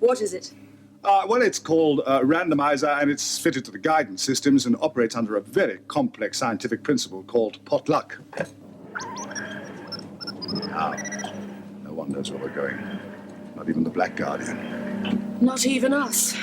What is it? Well, it's called a randomizer, and it's fitted to the guidance systems and operates under a very complex scientific principle called potluck. Now, no one knows where we're going. Not even the Black Guardian. Not even us.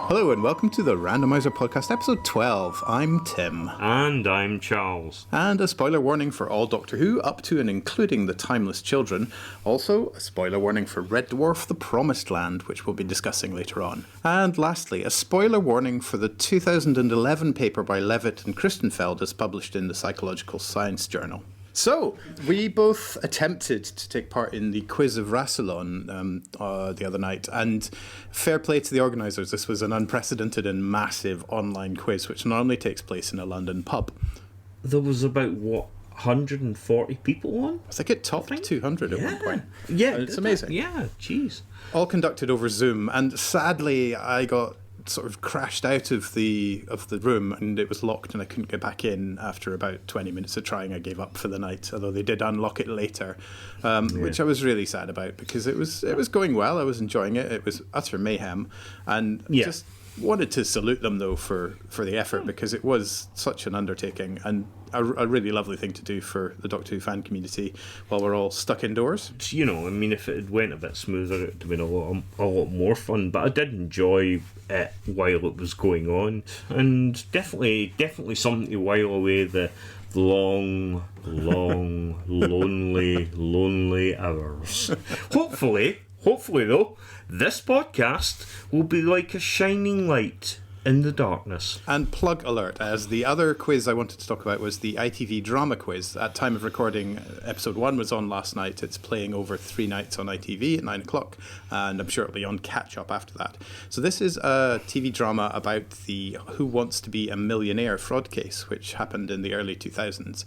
Hello and welcome to the Randomizer Podcast, episode 12. I'm Tim. And I'm Charles. And a spoiler warning for all Doctor Who, up to and including the Timeless Children. Also, a spoiler warning for Red Dwarf, The Promised Land, which we'll be discussing later on. And lastly, a spoiler warning for the 2011 paper by Levitt and Christenfeld as published in the Psychological Science Journal. So, we both attempted to take part in the quiz of Rassilon the other night, and fair play to the organisers, this was an unprecedented and massive online quiz, which normally takes place in a London pub. There was about, 140 people on? I think it topped 200 at one point. Yeah, it's amazing. Yeah, jeez. All conducted over Zoom, and sadly I got sort of crashed out of the room, and it was locked and I couldn't get back in after about 20 minutes of trying. I gave up for the night, although they did unlock it later, which I was really sad about because it was going well. I was enjoying it. It was utter mayhem, and just wanted to salute them though for the effort, because it was such an undertaking and a really lovely thing to do for the Doctor Who fan community while we're all stuck indoors. You know, I mean, if it had went a bit smoother, it would have been a lot more fun. But I did enjoy it while it was going on, and definitely something to while away the long, lonely hours. Hopefully though, this podcast will be like a shining light in the darkness. And plug alert, as the other quiz I wanted to talk about was the ITV drama quiz. At time of recording, episode 1 was on last night. It's playing over 3 nights on ITV at 9 o'clock, and I'm sure it'll be on catch-up after that. So this is a TV drama about the Who Wants to Be a Millionaire fraud case, which happened in the early 2000s.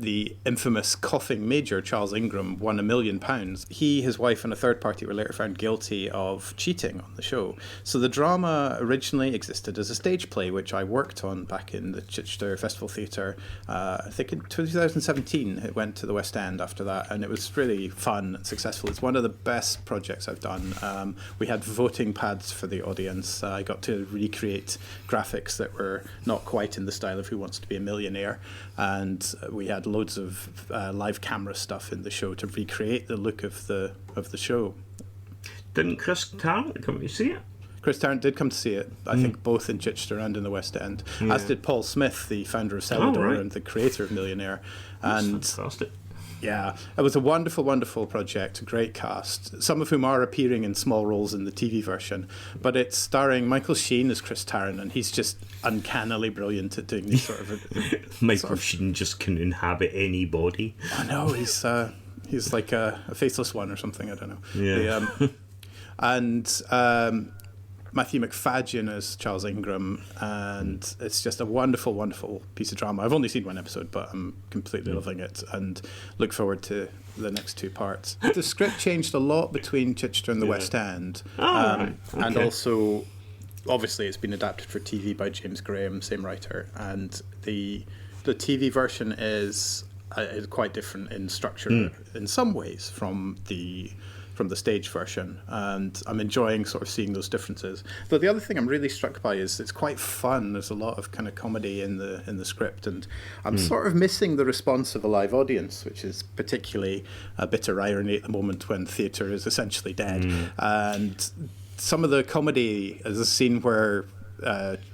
The infamous coughing major, Charles Ingram, won £1 million. He, his wife, and a third party were later found guilty of cheating on the show. So the drama originally existed as a stage play, which I worked on back in the Chichester Festival Theatre. I think in 2017 it went to the West End after that, and it was really fun and successful. It's one of the best projects I've done. We had voting pads for the audience. I got to recreate graphics that were not quite in the style of Who Wants to Be a Millionaire, and we had loads of live camera stuff in the show to recreate the look of the show. Didn't Chris Tarrant come to see it? Chris Tarrant did come to see it, I think both in Chichester and in the West End, as did Paul Smith, the founder of Celador and the creator of Millionaire. And that's fantastic. Yeah, it was a wonderful, wonderful project, a great cast, some of whom are appearing in small roles in the TV version, but it's starring Michael Sheen as Chris Tarrant, and he's just uncannily brilliant at doing these sort of... Michael Sheen just can inhabit any body. I know, he's like a faceless one or something, I don't know. Yeah. And Matthew McFadden as Charles Ingram, and it's just a wonderful, wonderful piece of drama. I've only seen one episode, but I'm completely loving it and look forward to the next 2 parts. The script changed a lot between Chichester and the West End, and also, obviously, it's been adapted for TV by James Graham, same writer, and the TV version is quite different in structure in some ways from the stage version, and I'm enjoying sort of seeing those differences. But the other thing I'm really struck by is it's quite fun. There's a lot of kind of comedy in the script, and I'm sort of missing the response of a live audience, which is particularly a bitter irony at the moment when theatre is essentially dead. And some of the comedy, there's a scene where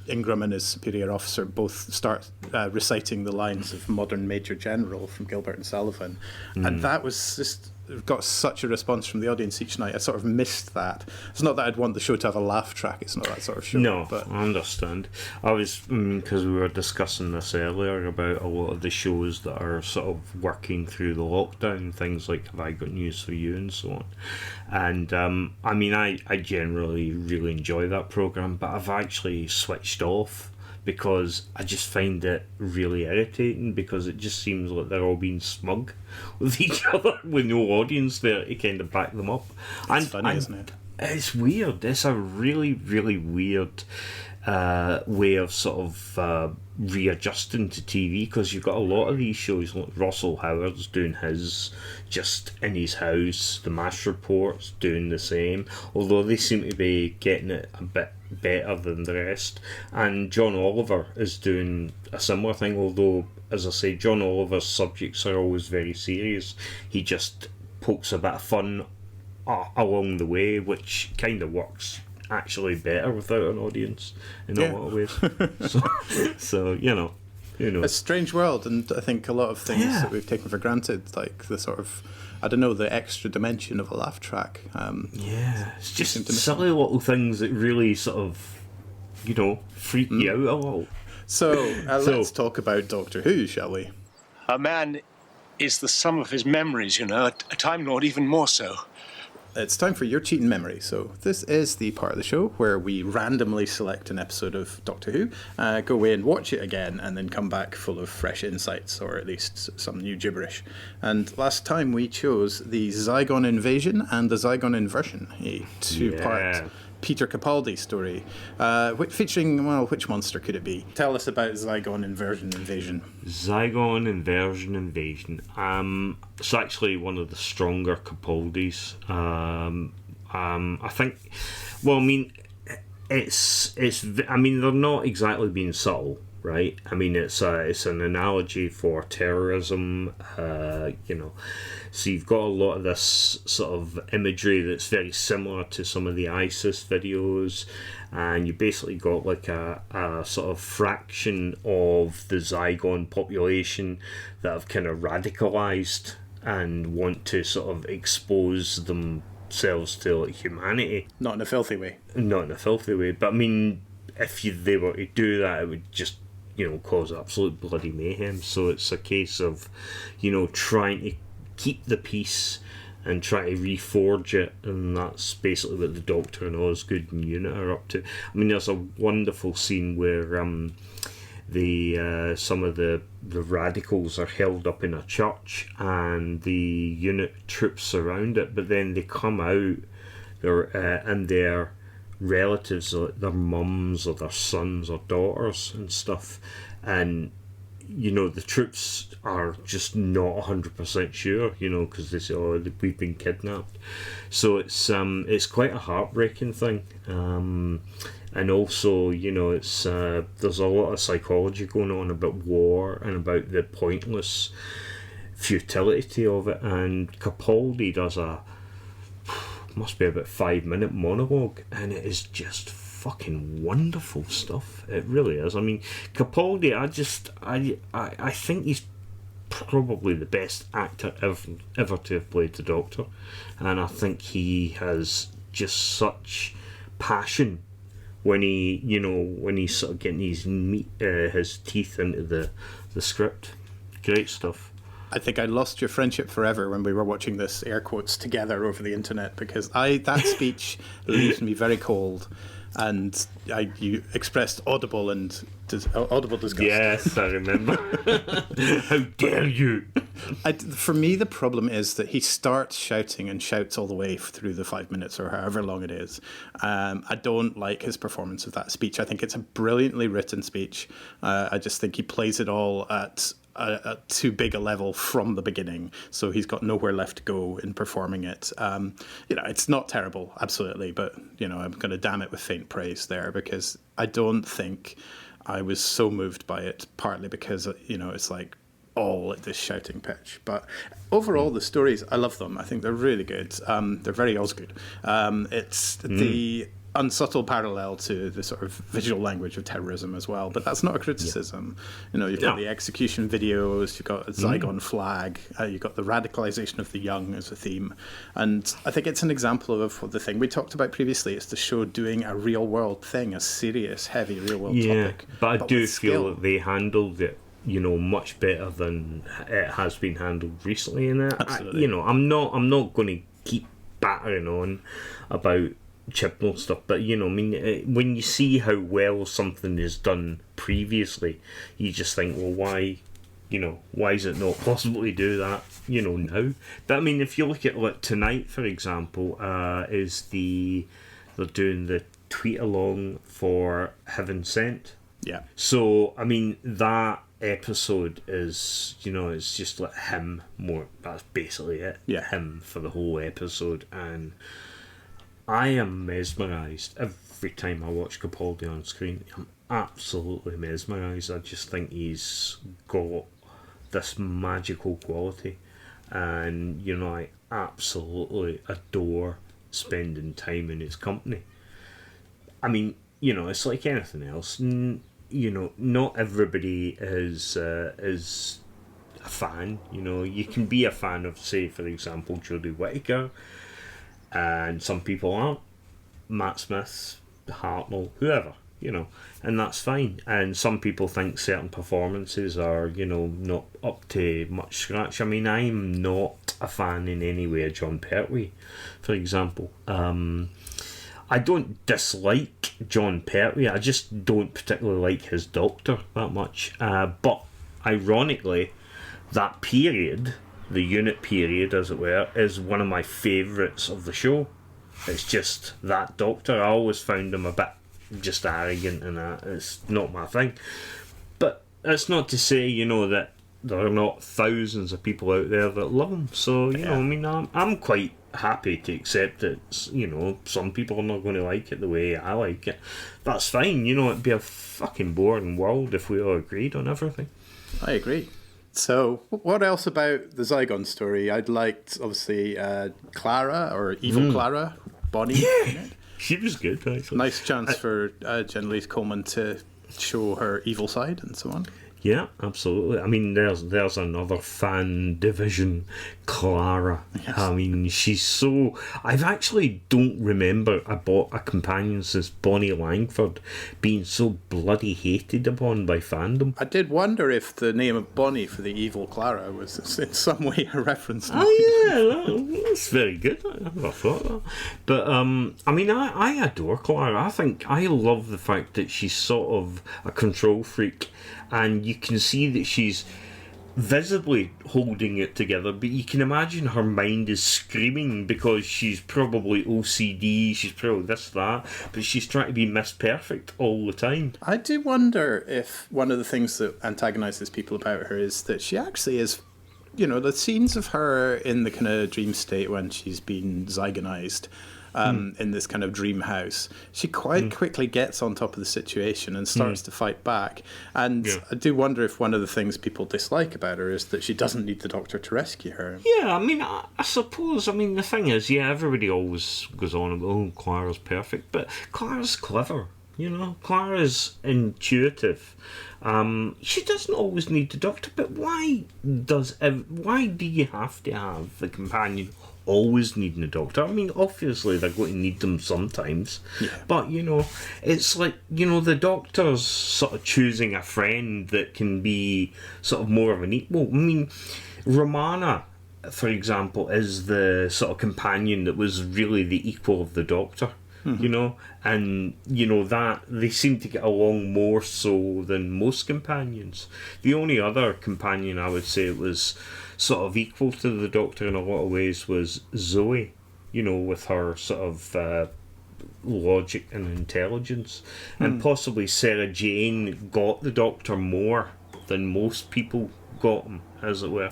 Ingram and his superior officer both start reciting the lines of Modern Major General from Gilbert and Sullivan, and that was just got such a response from the audience each night. I sort of missed that. It's not that I'd want the show to have a laugh track, it's not that sort of show. No, but I understand. I was, because we were discussing this earlier about a lot of the shows that are sort of working through the lockdown, things like Have I Got News For You and so on. And I mean, I generally really enjoy that programme, but I've actually switched off because I just find it really irritating, because it just seems like they're all being smug with each other with no audience there to kind of back them up. It's funny, isn't it? It's weird. It's a really, really weird way of sort of readjusting to TV, because you've got a lot of these shows like Russell Howard's doing his just in his house, the MASH reports doing the same, although they seem to be getting it a bit better than the rest. And John Oliver is doing a similar thing, although, as I say, John Oliver's subjects are always very serious. He just pokes a bit of fun along the way, which kind of works actually better without an audience in a lot of ways. So you know, who knows? A strange world, and I think a lot of things that we've taken for granted, like the sort of, I don't know, the extra dimension of a laugh track. It's just silly little things that really sort of, you know, freak you out a little. So let's talk about Doctor Who, shall we? A man is the sum of his memories, you know, a Time Lord even more so. It's time for your Cheatin Memory. So this is the part of the show where we randomly select an episode of Doctor Who, go away and watch it again, and then come back full of fresh insights, or at least some new gibberish. And last time we chose the Zygon Invasion and the Zygon Inversion, a two-part Peter Capaldi story, featuring, well, which monster could it be? Tell us about Zygon Invasion. Zygon Invasion. It's actually one of the stronger Capaldis. I think. Well, I mean, it's. I mean, they're not exactly being subtle, right? I mean, it's an analogy for terrorism. You know, so you've got a lot of this sort of imagery that's very similar to some of the ISIS videos, and you basically got like a sort of fraction of the Zygon population that have kind of radicalized and want to sort of expose themselves to like humanity. Not in a filthy way. Not in a filthy way, but I mean, if they were to do that, it would just, you know, cause absolute bloody mayhem. So it's a case of, you know, trying to keep the peace and try to reforge it, and that's basically what the Doctor and Osgood and Unit are up to. I mean, there's a wonderful scene where some of the radicals are held up in a church and the Unit troops surround it, but then they come out and their relatives, their mums or their sons or daughters and stuff, and you know, the troops are just not 100% sure, you know, because they say, oh, we've been kidnapped. So it's quite a heartbreaking thing. And also, you know, it's there's a lot of psychology going on about war and about the pointless futility of it. And Capaldi does must be about 5-minute monologue, and it is just fucking wonderful stuff. It really is. I mean, Capaldi, I think he's probably the best actor ever to have played the Doctor, and I think he has just such passion when he's sort of getting his teeth into the script. Great stuff. I think I lost your friendship forever when we were watching this, air quotes, together over the internet, because that speech leaves me very cold. And you expressed audible disgust. Yes, I remember. How dare you? For me, the problem is that he starts shouting and shouts all the way through the 5 minutes or however long it is. I don't like his performance of that speech. I think it's a brilliantly written speech. I just think he plays it all at too big a level from the beginning, so he's got nowhere left to go in performing it. You know, it's not terrible, absolutely, but you know, I'm going to damn it with faint praise there, because I don't think I was so moved by it, partly because, you know, it's like all at this shouting pitch. But overall, the stories, I love them. I think they're really good. They're very Osgood. It's the unsubtle parallel to the sort of visual language of terrorism as well, but that's not a criticism. You know, you've got the execution videos, you've got a Zygon flag, you've got the radicalization of the young as a theme, and I think it's an example of the thing we talked about previously. It's the show doing a real world thing, a serious, heavy real world topic. But I do feel that they handled it, you know, much better than it has been handled recently. In it, absolutely. I'm not going to keep battering on about Chibnall stuff, but you know, I mean, when you see how well something is done previously, you just think, well, why is it not possible to do that, you know, now? But I mean, if you look at like tonight, for example, they're doing the tweet along for Heaven Sent. Yeah. So, I mean, that episode is, it's just like him more. That's basically it. Yeah. Him for the whole episode. And I am mesmerised every time I watch Capaldi on screen. I'm absolutely mesmerised. I just think he's got this magical quality. And, I absolutely adore spending time in his company. I mean, it's like anything else. Not everybody is a fan. You can be a fan of, say, for example, Jodie Whittaker, and some people aren't. Matt Smith, Hartnell, whoever, and that's fine. And some people think certain performances are, not up to much scratch. I mean, I'm not a fan in any way of John Pertwee, for example. I don't dislike John Pertwee, I just don't particularly like his Doctor that much. But ironically, that period, the unit period as it were, is one of my favourites of the show. It's just that Doctor. I always found him a bit just arrogant and it's not my thing. But that's not to say, that there are not thousands of people out there that love him. So, I mean, I'm quite happy to accept that, some people are not going to like it the way I like it. That's fine. It'd be a fucking boring world if we all agreed on everything. I agree. So, what else about the Zygon story? I'd liked, obviously, Clara, or Evil Clara, Bonnie. Yeah, she was good, actually. Nice chance for Jen Louise Coleman to show her evil side and so on. Yeah, absolutely. I mean, there's another fan division, Clara. Yes. I mean, she's so... I actually don't remember a companion since Bonnie Langford being so bloody hated upon by fandom. I did wonder if the name of Bonnie for the evil Clara was in some way a reference to... Oh, yeah, that's very good. I never thought that. But, I mean, I adore Clara. I love the fact that she's sort of a control freak. And you can see that she's visibly holding it together, but you can imagine her mind is screaming because she's probably OCD, she's probably this, that, but she's trying to be Miss Perfect all the time. I do wonder if one of the things that antagonises people about her is that she actually is, the scenes of her in the kind of dream state when she's been zygonized, in this kind of dream house, she quite quickly gets on top of the situation and starts to fight back. And I do wonder if one of the things people dislike about her is that she doesn't need the Doctor to rescue her. Yeah, I mean, I suppose, the thing is, everybody always goes on about, Clara's perfect, but Clara's clever, Clara's intuitive. She doesn't always need the Doctor, but why do you have to have the companion always needing a doctor? I mean, obviously they're going to need them sometimes, but it's like, the Doctor's sort of choosing a friend that can be sort of more of an equal. I mean, Romana, for example, is the sort of companion that was really the equal of the Doctor. And that they seem to get along more so than most companions. The only other companion I would say was sort of equal to the Doctor in a lot of ways was Zoe, with her sort of logic and intelligence. And possibly Sarah Jane got the Doctor more than most people got him, as it were.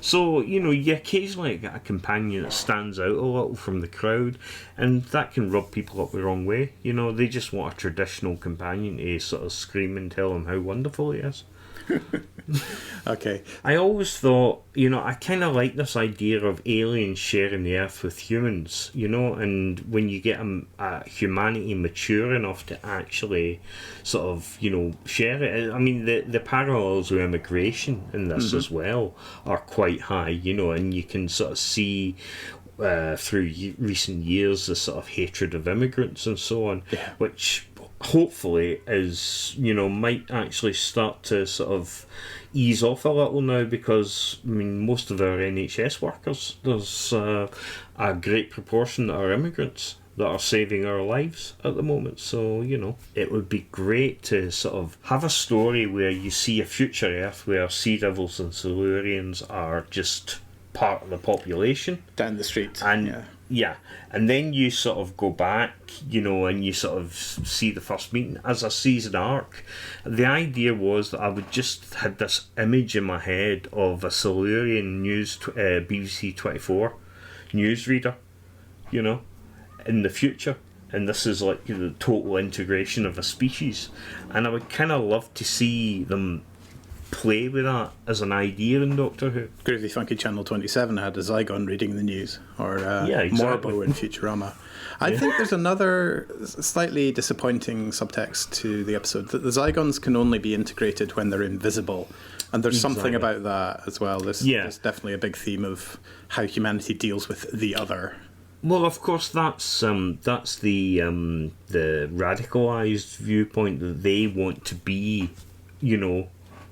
So, you occasionally get a companion that stands out a little from the crowd, and that can rub people up the wrong way. They just want a traditional companion to sort of scream and tell them how wonderful he is. Okay. I always thought, I kind of like this idea of aliens sharing the earth with humans, and when you get humanity mature enough to actually sort of, share it. I mean, the parallels with immigration in this as well are quite high, and you can sort of see through recent years the sort of hatred of immigrants and so on, which hopefully is, might actually start to sort of ease off a little now, because most of our NHS workers, there's a great proportion that are immigrants that are saving our lives at the moment. So, it would be great to sort of have a story where you see a future Earth where Sea Devils and Silurians are just part of the population. Down the street. And and then you sort of go back, and you sort of see the first meeting as a season arc. The idea was that I would just had this image in my head of a Silurian BBC 24 newsreader, in the future. And this is like the total integration of a species. And I would kind of love to see them play with that as an idea in Doctor Who. Groovy Funky Channel 27 had a Zygon reading the news, or Morbo in Futurama. I think there's another slightly disappointing subtext to the episode, that the Zygons can only be integrated when they're invisible. And there's something about that as well. There's definitely a big theme of how humanity deals with the other. Well, of course, that's the radicalised viewpoint, that they want to be,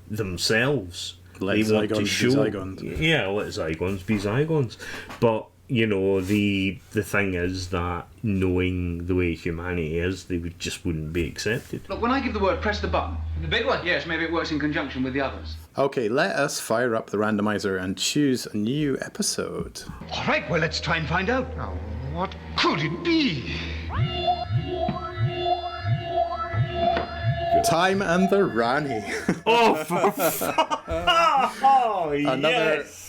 themselves. Let they want to Zygons be Zygons. Yeah, let Zygons be Zygons. But the thing is that knowing the way humanity is, they wouldn't be accepted. Look, when I give the word, press the button. The big one? Yes, maybe it works in conjunction with the others. Okay, let us fire up the randomizer and choose a new episode. All right, well, let's try and find out. Now, what could it be? Time and the Rani.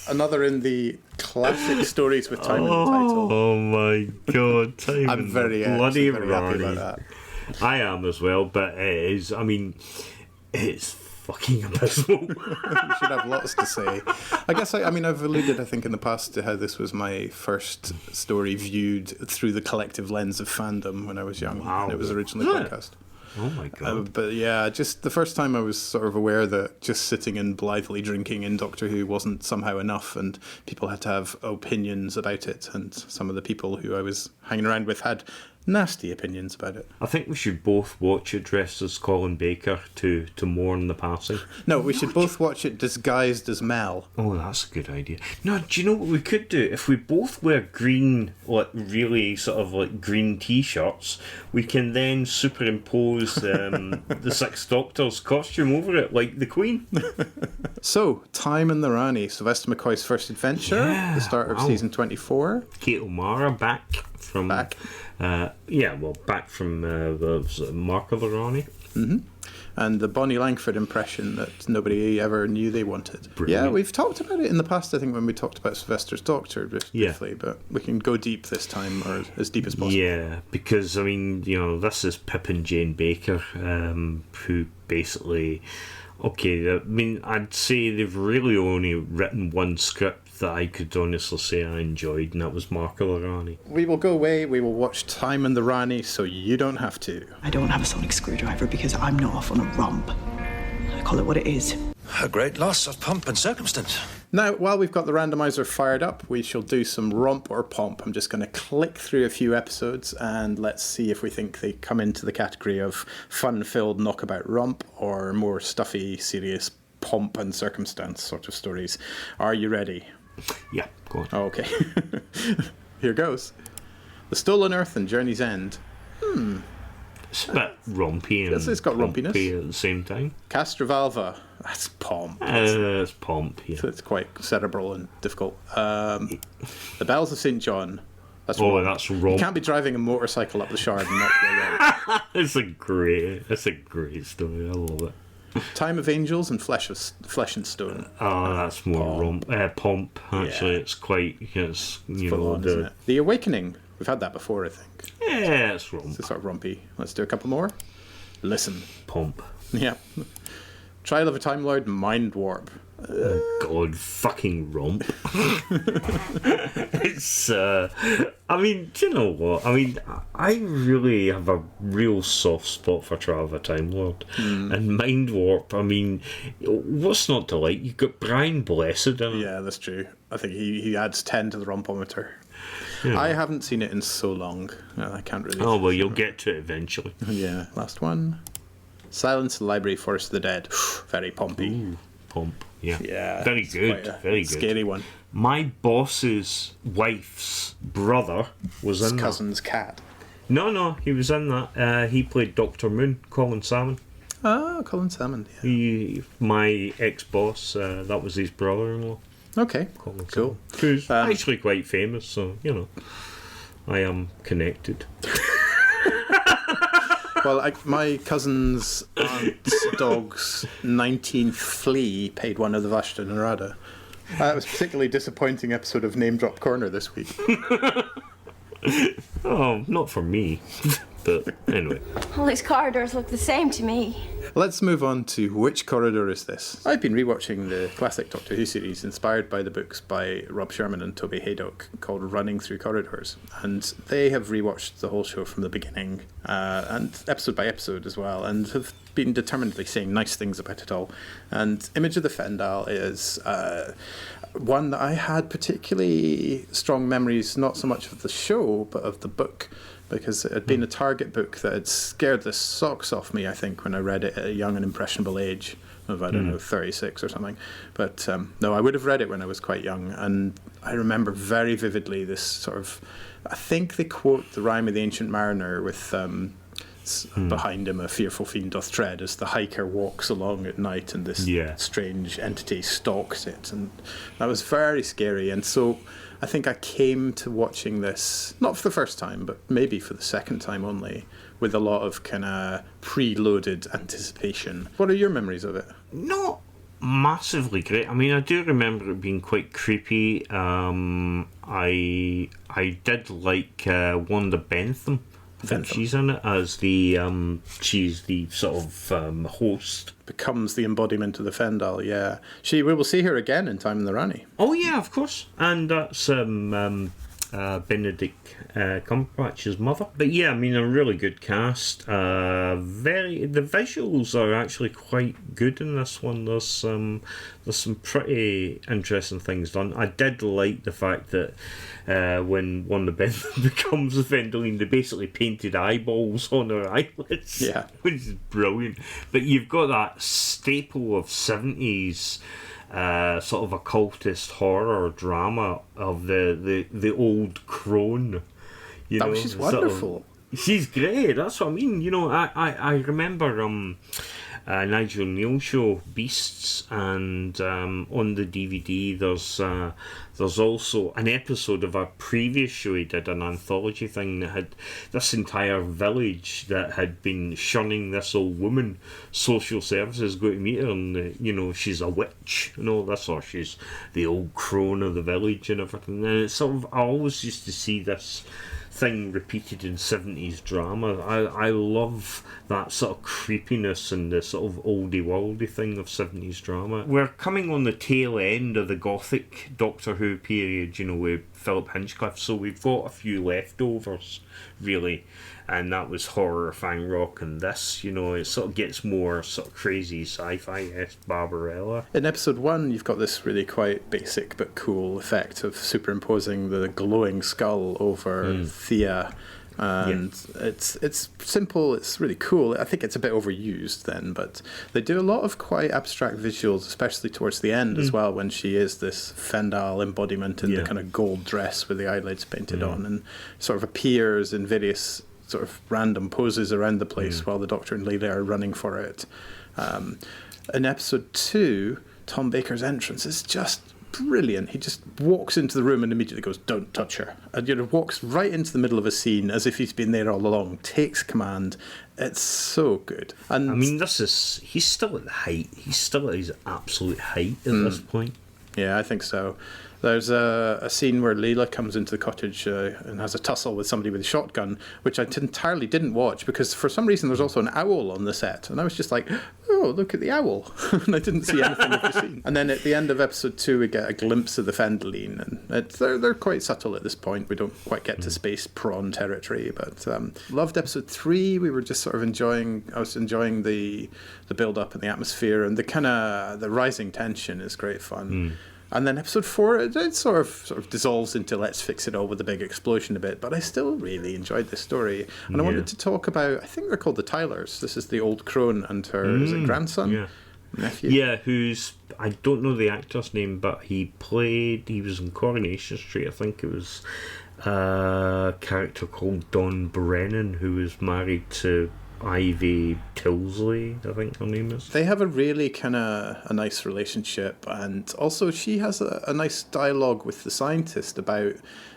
Another in the classic stories with time in the title. Oh my god, Time I'm and very, the bloody very happy about that. I am as well, but it is, it's fucking abysmal. You should have lots to say. I guess, I've alluded, I think, in the past to how this was my first story viewed through the collective lens of fandom when I was young. Wow. And it was originally podcast. Oh my god. But yeah, just the first time I was sort of aware that just sitting and blithely drinking in Doctor Who wasn't somehow enough, and people had to have opinions about it, and some of the people who I was hanging around with had nasty opinions about it. I think we should both watch it dressed as Colin Baker to mourn the passing. No, we should both watch it disguised as Mel. Oh, that's a good idea. No, do you know what we could do? If we both wear green, really sort of green t-shirts, we can then superimpose the Sixth Doctor's costume over it, like the Queen. So, Time and the Rani, Sylvester McCoy's first adventure, the start of season 24. Kate O'Mara back from the Mark of the Rani. Mm-hmm. And the Bonnie Langford impression that nobody ever knew they wanted. Brilliant. Yeah, we've talked about it in the past, I think, when we talked about Sylvester's Doctor briefly, but we can go deep this time, or as deep as possible. Yeah, because, this is Pip and Jane Baker, who basically... Okay, I'd say they've really only written one script that I could honestly say I enjoyed, and that was Mark of the Rani. We will go away, we will watch Time and the Rani, so you don't have to. I don't have a sonic screwdriver because I'm not off on a romp. I call it what it is. A great loss of pomp and circumstance. Now, while we've got the randomizer fired up, we shall do some romp or pomp. I'm just going to click through a few episodes and let's see if we think they come into the category of fun-filled knockabout romp or more stuffy, serious pomp and circumstance sort of stories. Are you ready? Yeah, go on. Okay. Here goes. The Stolen Earth and Journey's End. It's a bit rompy and It's got rompiness at the same time. Castrovalva. That's pomp. It's pomp, yeah. So it's quite cerebral and difficult. The Bells of St. John. That's romp. That's romp. You can't be driving a motorcycle up the Shard and not be around. It's a great story. I love it. Time of Angels and Flesh and Stone. Oh, that's more pomp. Actually, Yeah. It's quite. It's full on, isn't it? The Awakening. We've had that before, I think. Yeah, it's romp. It's sort of rompy. Let's do a couple more. Listen. Pomp. Yeah. Trial of a Time Lord, Mind Warp. Oh God, fucking romp. It's, do you know what? I really have a real soft spot for Trial of a Time Lord. And Mind Warp, what's not to like? You've got Brian Blessed in it. Yeah, that's true. I think he adds 10 to the rompometer. Yeah. I haven't seen it in so long. I can't really... Oh, well, you'll get to it eventually. Yeah. Last one. Silence in the Library, Forest of the Dead. Very pompy. Ooh, pomp. Yeah. Yeah. Very good. Very good. Scary one. My boss's wife's brother was in His cousin's cat. No, he was in that. He played Dr. Moon, Colin Salmon. Ah, Colin Salmon, yeah. My ex-boss, that was his brother-in-law. Okay, cool. Who's actually quite famous, so, you know, I am connected. Well, my cousin's aunt's dog's 19th flea paid one of the Vashta Narada. It was a particularly disappointing episode of Name Drop Corner this week. Oh, not for me. But anyway. All these corridors look the same to me. Let's move on to Which Corridor Is This? I've been rewatching the classic Doctor Who series inspired by the books by Rob Sherman and Toby Haydock called Running Through Corridors. And they have rewatched the whole show from the beginning and episode by episode as well, and have been determinedly saying nice things about it all. And Image of the Fendal is one that I had particularly strong memories, not so much of the show, but of the book, because it had been a Target book that had scared the socks off me, I think, when I read it at a young and impressionable age of, I don't know, 36 or something. But no, I would have read it when I was quite young, and I remember very vividly this sort of, I think they quote the Rime of the Ancient Mariner with behind him a fearful fiend doth tread, as the hiker walks along at night and this strange entity stalks it, and that was very scary. And so I think I came to watching this, not for the first time, but maybe for the second time only, with a lot of kind of preloaded anticipation. What are your memories of it? Not massively great. I mean, I do remember it being quite creepy. I did like Wanda Bentham. I think she's in it as the she's the sort of host. Becomes the embodiment of the Fendal, yeah. We will see her again in Time in the Rani. Oh yeah, of course. And that's Benedict Cumberbatch's mother. But yeah, I mean, a really good cast. The visuals are actually quite good in this one. There's some pretty interesting things done. I did like the fact that when one of the Bentham becomes the Fendaline, they basically painted eyeballs on her eyelids. Yeah. Which is brilliant. But you've got that staple of 70s sort of occultist horror drama of the old crone. You know, she's wonderful. She's great. That's what I mean. You know, I remember Nigel Neal show Beasts, and on the DVD there's also an episode of a previous show he did, an anthology thing that had this entire village that had been shunning this old woman. Social services go to meet her, and you know, she's a witch and all this, or she's the old crone of the village and everything. And it's sort of, I always used to see this thing repeated in 70s drama. I love that sort of creepiness and the sort of oldie-worldy thing of 70s drama. We're coming on the tail end of the Gothic Doctor Who period, you know, with Philip Hinchcliffe, so we've got a few leftovers, really. And that was Horror, Fang Rock, and this, you know, it sort of gets more sort of crazy sci-fi-esque Barbarella. In episode 1, you've got this really quite basic but cool effect of superimposing the glowing skull over Thea. And it's simple, it's really cool. I think it's a bit overused then, but they do a lot of quite abstract visuals, especially towards the end as well, when she is this Fendal embodiment in the kind of gold dress with the eyelids painted on, and sort of appears in various sort of random poses around the place while the Doctor and Leela are running for it. In episode 2, Tom Baker's entrance is just brilliant. He just walks into the room and immediately goes, "Don't touch her," and you know, walks right into the middle of a scene as if he's been there all along, takes command. It's so good. And I mean, he's still at the height. He's still at his absolute height at this point. Yeah, I think so. There's a scene where Leela comes into the cottage and has a tussle with somebody with a shotgun, which I entirely didn't watch because for some reason there's also an owl on the set. And I was just like, oh, look at the owl. And I didn't see anything of the scene. And then at the end of episode 2, we get a glimpse of the Fendaline. And they're quite subtle at this point. We don't quite get to space prawn territory. But loved episode 3. We were just sort of I was enjoying the build-up and the atmosphere. And the kind of the rising tension is great fun. And then episode 4, it sort of dissolves into let's fix it all with a big explosion a bit. But I still really enjoyed this story. And I wanted to talk about, I think they're called the Tylers. This is the old crone and her, is it grandson? Yeah. Nephew? Yeah, who's, I don't know the actor's name, but he was in Coronation Street. I think it was a character called Don Brennan, who was married to Ivy Tilsley, I think her name is. They have a really kind of a nice relationship, and also she has a nice dialogue with the scientist about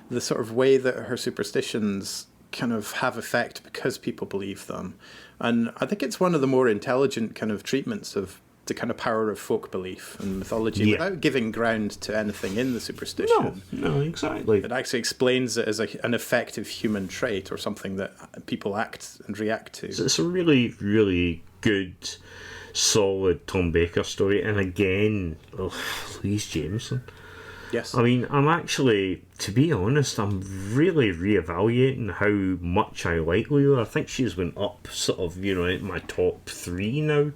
the sort of way that her superstitions kind of have effect because people believe them. And I think it's one of the more intelligent kind of treatments of the kind of power of folk belief and mythology without giving ground to anything in the superstition. No, exactly. It actually explains it as an effective human trait or something that people act and react to. It's a really, really good, solid Tom Baker story. And again, Louise Jameson. Yes. I mean, I'm actually, to be honest, I'm really reevaluating how much I like Leo. I think she's went up sort of, in my top 3 now,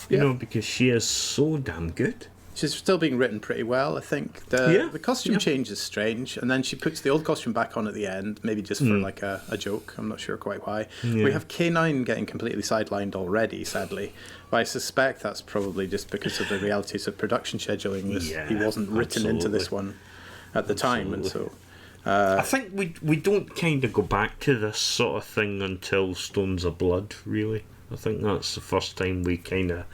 because she is so damn good. She's still being written pretty well, I think. The costume change is strange, and then she puts the old costume back on at the end, maybe just for like a joke. I'm not sure quite why. We have K9 getting completely sidelined already, sadly. But I suspect that's probably just because of the realities of production scheduling. He wasn't written into this one at the time, and so... I think we don't kind of go back to this sort of thing until Stones of Blood, really. I think that's the first time we kind of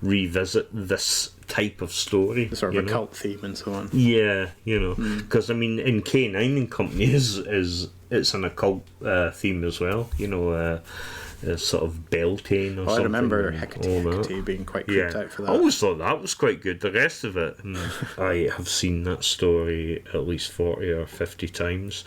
revisit this type of story. The sort of a cult theme and so on. Yeah, because I mean, in K9 and Company it's an occult theme as well. Sort of Beltane or something. I remember Hecate being quite creeped out for that. I always thought that was quite good. The rest of it, I have seen that story at least 40 or 50 times.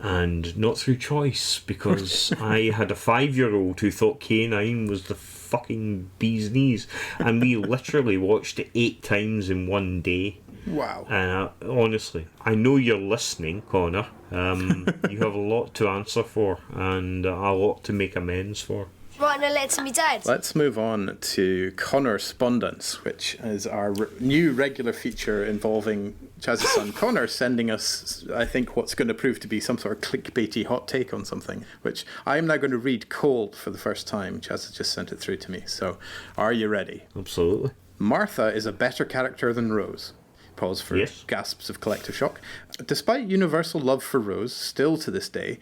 And not through choice, because I had a 5-year-old who thought K9 was the fucking bee's knees, and we literally watched it 8 times in one day. Wow. Honestly, I know you're listening, Connor. You have a lot to answer for, and a lot to make amends for. Writing a letter to me dad. Let's move on to Connorspondence, which is our new regular feature involving Chaz's son Connor sending us, I think, what's going to prove to be some sort of clickbaity hot take on something, which I am now going to read cold for the first time. Chaz has just sent it through to me. So, are you ready? Absolutely. Martha is a better character than Rose. Pause for gasps of collective shock. Despite universal love for Rose, still to this day,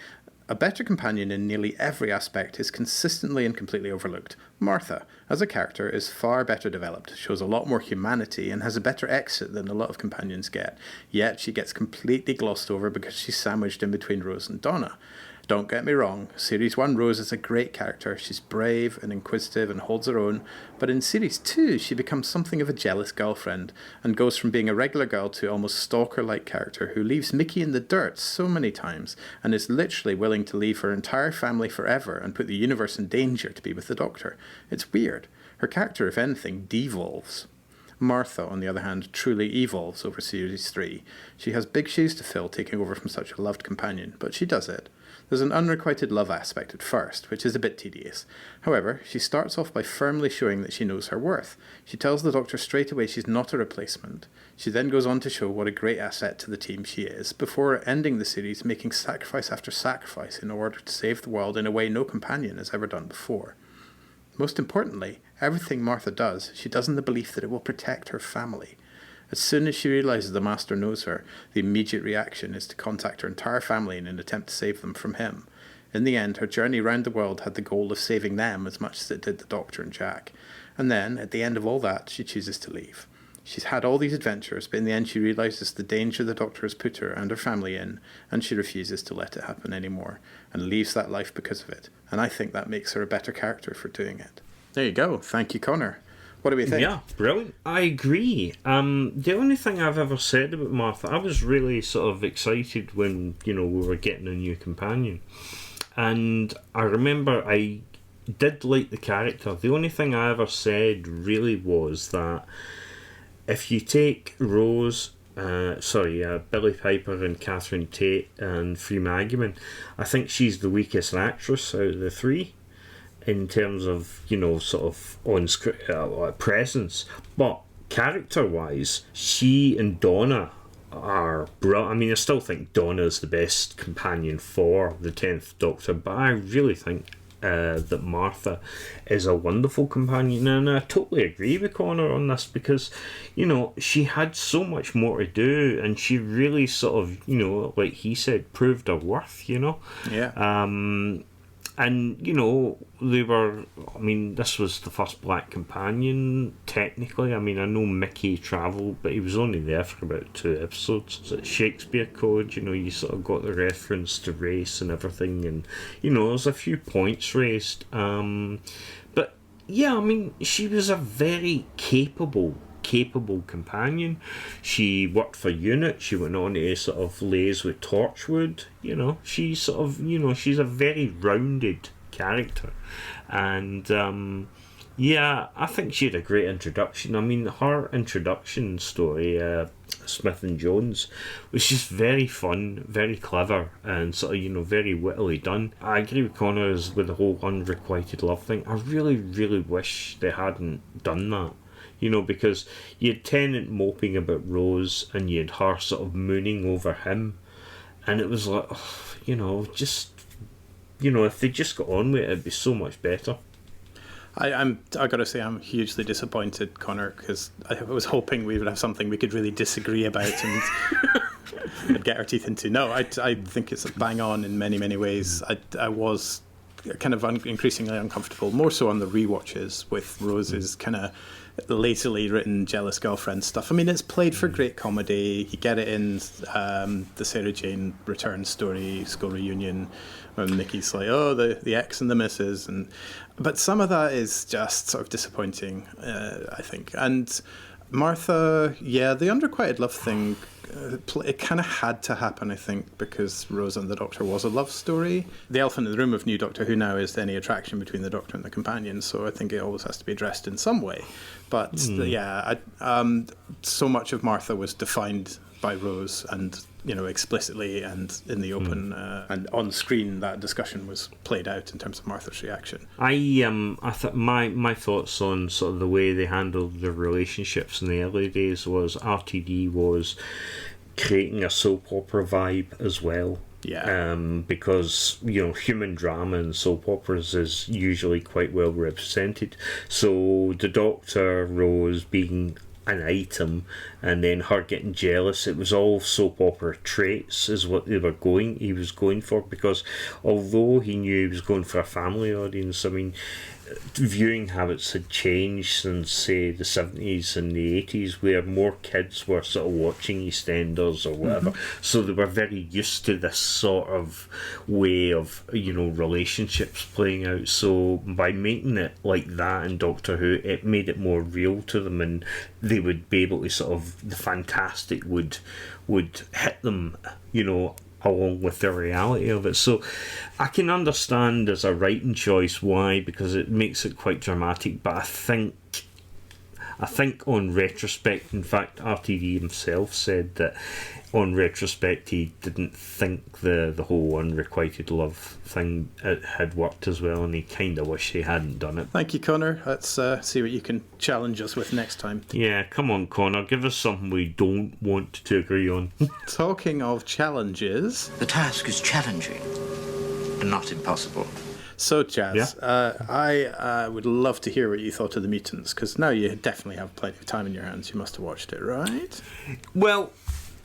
a better companion in nearly every aspect is consistently and completely overlooked. Martha, as a character, is far better developed, shows a lot more humanity, and has a better exit than a lot of companions get. Yet she gets completely glossed over because she's sandwiched in between Rose and Donna. Don't get me wrong, Series 1 Rose is a great character. She's brave and inquisitive and holds her own, but in Series 2 she becomes something of a jealous girlfriend and goes from being a regular girl to almost stalker-like character who leaves Mickey in the dirt so many times and is literally willing to leave her entire family forever and put the universe in danger to be with the Doctor. It's weird. Her character, if anything, devolves. Martha, on the other hand, truly evolves over Series 3. She has big shoes to fill taking over from such a loved companion, but she does it. There's an unrequited love aspect at first, which is a bit tedious. However, she starts off by firmly showing that she knows her worth. She tells the Doctor straight away she's not a replacement. She then goes on to show what a great asset to the team she is, before ending the series making sacrifice after sacrifice in order to save the world in a way no companion has ever done before. Most importantly, everything Martha does, she does in the belief that it will protect her family. As soon as she realises the Master knows her, the immediate reaction is to contact her entire family in an attempt to save them from him. In the end, her journey round the world had the goal of saving them as much as it did the Doctor and Jack. And then, at the end of all that, she chooses to leave. She's had all these adventures, but in the end she realises the danger the Doctor has put her and her family in, and she refuses to let it happen anymore, and leaves that life because of it. And I think that makes her a better character for doing it. There you go. Thank you, Connor. What do we think? Yeah, brilliant. I agree. The only thing I've ever said about Martha, I was really sort of excited when, we were getting a new companion. And I remember I did like the character. The only thing I ever said really was that if you take Rose, Billie Piper and Catherine Tate and Freema Agyeman, I think she's the weakest actress out of the 3. In terms of, sort of on-screen presence. But character-wise, she and Donna are brilliant. I mean, I still think Donna is the best companion for the 10th Doctor, but I really think that Martha is a wonderful companion, and I totally agree with Connor on this because, she had so much more to do, and she really sort of, like he said, proved her worth, Yeah. And, you know, they were, I mean, this was the first black companion, technically. I mean, I know Mickey travelled, but he was only there for about 2 episodes. So it's Shakespeare Code, you know, you sort of got the reference to race and everything, and, you know, there's a few points raised. But, yeah, I mean, she was a very capable companion. She worked for UNIT. She went on to sort of liaise with Torchwood. You know, she sort of, you know, she's a very rounded character, and yeah, I think she had a great introduction. I mean, her introduction story, Smith and Jones, was just very fun, very clever, and sort of, you know, very wittily done. I agree with Connor with the whole unrequited love thing. I really, really wish they hadn't done that. You know, because you had Tennant moping about Rose, and you had her sort of mooning over him, and it was like, oh, you know, just, you know, if they just got on with it, it'd be so much better. I gotta say, I'm hugely disappointed, Connor, because I was hoping we would have something we could really disagree about and get our teeth into. No, I think it's bang on in many, many ways. I was kind of increasingly uncomfortable, more so on the rewatches with Rose's kind of lazily written jealous girlfriend stuff. I mean, it's played for great comedy. You get it in the Sarah Jane return story, school reunion, when Mickey's like, oh, the ex and the missus, but some of that is just sort of disappointing, I think. And Martha, yeah, the unrequited love thing, it kind of had to happen, I think, because Rose and the Doctor was a love story. The elephant in the room of New Doctor Who now is any attraction between the Doctor and the companion, so I think it always has to be addressed in some way. But so much of Martha was defined by Rose, and, you know, explicitly and in the open and on screen, that discussion was played out in terms of Martha's reaction. I thought my thoughts on sort of the way they handled their relationships in the early days was RTD was creating a soap opera vibe as well. Yeah. Because, you know, human drama in soap operas is usually quite well represented. So the Doctor, Rose being an item, and then her getting jealous, it was all soap opera traits is what he was going for, because although he knew he was going for a family audience, I mean, viewing habits had changed since, say, the 70s and the 80s, where more kids were sort of watching EastEnders or whatever, so they were very used to this sort of way of, you know, relationships playing out. So by making it like that in Doctor Who, it made it more real to them, and they would be able to sort of, the fantastic would hit them, you know, along with the reality of it. So I can understand as a writing choice why, because it makes it quite dramatic, but I think on retrospect, in fact RTD himself said that on retrospect he didn't think the whole unrequited love thing had worked as well, and he kind of wished he hadn't done it. Thank you, Connor. Let's see what you can challenge us with next time. Yeah, come on, Connor, give us something we don't want to agree on. Talking of challenges, The task is challenging, but not impossible. so Jazz, I would love to hear what you thought of The Mutants, because now you definitely have plenty of time in your hands. You must have watched it, right? Well,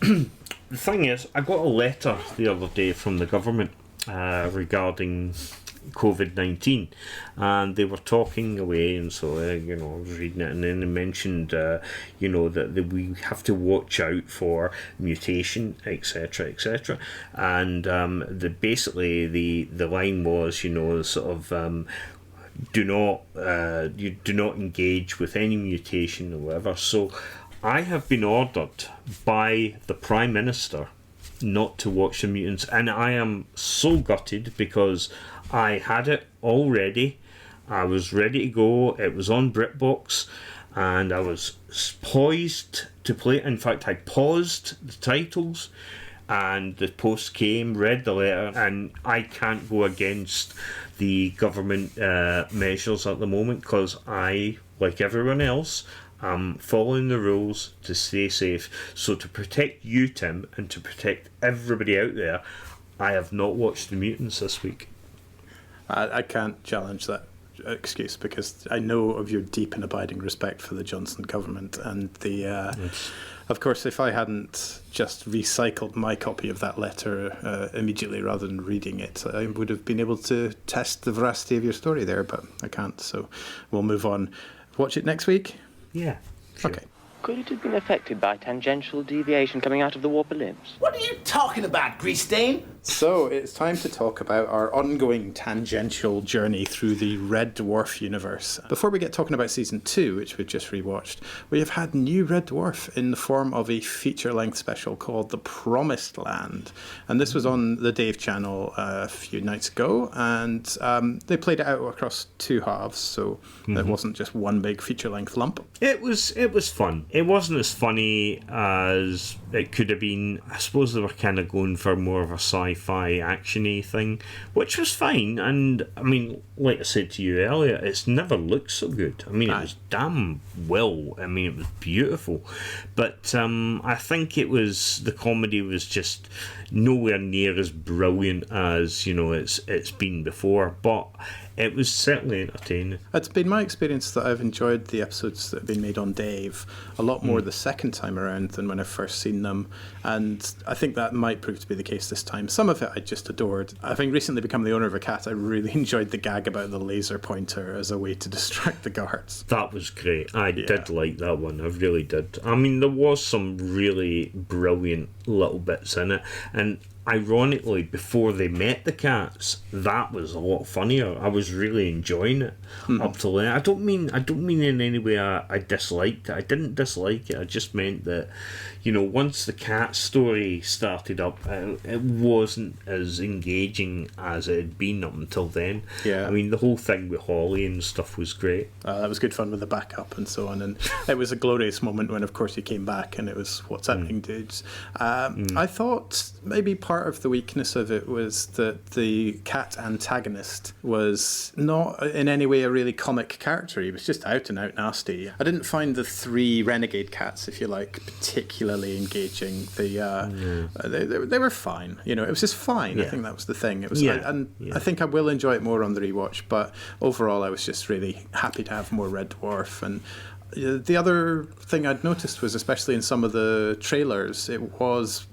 the thing is, I got a letter the other day from the government regarding COVID-19, and they were talking away, and so you know, I was reading it, and then they mentioned you know, that we have to watch out for mutation, etc., etc., and basically the line was, you know, sort of do not engage with any mutation or whatever. So I have been ordered by the Prime Minister not to watch The Mutants, and I am so gutted, because I had it already. I was ready to go. It was on BritBox, and I was poised to play. In fact, I paused the titles, and the post came, read the letter, and I can't go against the government measures at the moment, because I, like everyone else, following the rules to stay safe. So to protect you, Tim, and to protect everybody out there, I have not watched The Mutants this week. I can't challenge that. excuse, because I know of your deep and abiding respect for the Johnson government, and of course, if I hadn't just recycled my copy of that letter immediately rather than reading it, I would have been able to test the veracity of your story there, but I can't, so we'll move on. Watch it next week? Yeah. Sure. Okay. Could it have been affected by tangential deviation coming out of the warp ellipse? What are you talking about, grease stain? So it's time to talk about our ongoing tangential journey through the Red Dwarf universe. Before we get talking about season 2, which we've just rewatched, we have had new Red Dwarf in the form of a feature-length special called The Promised Land. And this was on the Dave channel a few nights ago, and they played it out across 2 halves, so it wasn't just one big feature-length lump. It was fun. It wasn't as funny as it could have been. I suppose they were kind of going for more of a sci-fi action-y thing, which was fine. And I mean, like I said to you earlier, it's never looked so good. I mean, it was damn well. I mean, it was beautiful. But I think the comedy was just nowhere near as brilliant as, it's been before. But it was certainly entertaining. It's been my experience that I've enjoyed the episodes that have been made on Dave a lot more the second time around than when I've first seen them, and I think that might prove to be the case this time. Some of it I just adored. Having recently become the owner of a cat, I really enjoyed the gag about the laser pointer as a way to distract the guards. That was great. I did like that one. I really did. I mean, there was some really brilliant little bits in it, and ironically, before they met the cats, that was a lot funnier. I was really enjoying it up till then. I don't mean in any way I disliked it. I didn't dislike it. I just meant that, once the cat story started up, it wasn't as engaging as it had been up until then. Yeah. I mean, the whole thing with Holly and stuff was great. That was good fun with the backup and so on, and it was a glorious moment when, of course, he came back and it was what's happening, dudes. I thought maybe part of the weakness of it was that the cat antagonist was not in any way a really comic character. He was just out and out nasty. I didn't find the 3 renegade cats, if you like, particularly engaging. They were fine. It was just fine. I think that was the thing. It was, I think I will enjoy it more on the rewatch. But overall, I was just really happy to have more Red Dwarf. And the other thing I'd noticed was, especially in some of the trailers, it was